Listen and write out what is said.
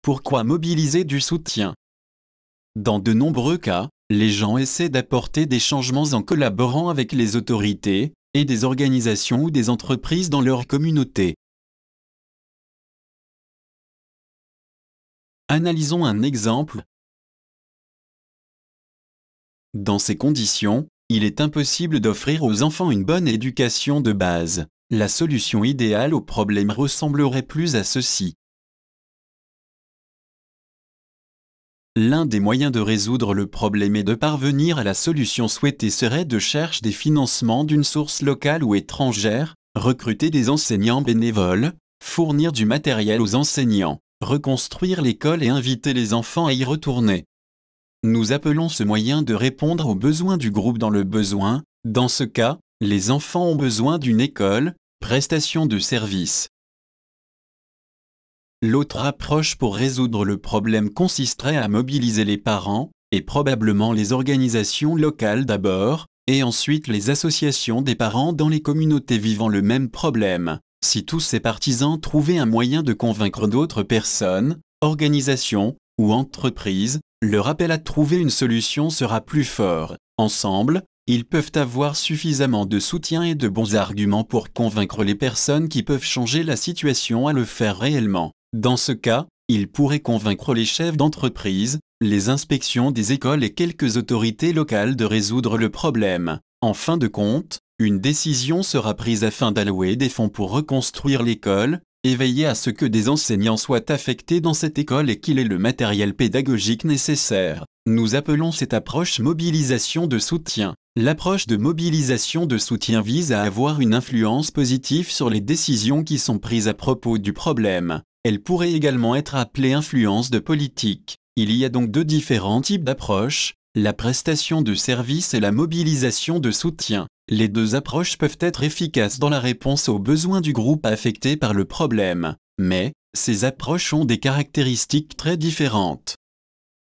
Pourquoi mobiliser du soutien? Dans de nombreux cas, les gens essaient d'apporter des changements en collaborant avec les autorités et des organisations ou des entreprises dans leur communauté. Analysons un exemple. Dans ces conditions, il est impossible d'offrir aux enfants une bonne éducation de base. La solution idéale au problème ressemblerait plus à ceci. L'un des moyens de résoudre le problème et de parvenir à la solution souhaitée serait de chercher des financements d'une source locale ou étrangère, recruter des enseignants bénévoles, fournir du matériel aux enseignants, reconstruire l'école et inviter les enfants à y retourner. Nous appelons ce moyen de répondre aux besoins du groupe dans le besoin. Dans ce cas, les enfants ont besoin d'une école, prestation de services. L'autre approche pour résoudre le problème consisterait à mobiliser les parents, et probablement les organisations locales d'abord, et ensuite les associations des parents dans les communautés vivant le même problème. Si tous ces partisans trouvaient un moyen de convaincre d'autres personnes, organisations ou entreprises, leur appel à trouver une solution sera plus fort. Ensemble, ils peuvent avoir suffisamment de soutien et de bons arguments pour convaincre les personnes qui peuvent changer la situation à le faire réellement. Dans ce cas, ils pourraient convaincre les chefs d'entreprise, les inspections des écoles et quelques autorités locales de résoudre le problème. En fin de compte, une décision sera prise afin d'allouer des fonds pour reconstruire l'école, et veiller à ce que des enseignants soient affectés dans cette école et qu'il ait le matériel pédagogique nécessaire. Nous appelons cette approche mobilisation de soutien. L'approche de mobilisation de soutien vise à avoir une influence positive sur les décisions qui sont prises à propos du problème. Elle pourrait également être appelée influence de politique. Il y a donc deux différents types d'approches, la prestation de services et la mobilisation de soutien. Les deux approches peuvent être efficaces dans la réponse aux besoins du groupe affecté par le problème, mais ces approches ont des caractéristiques très différentes.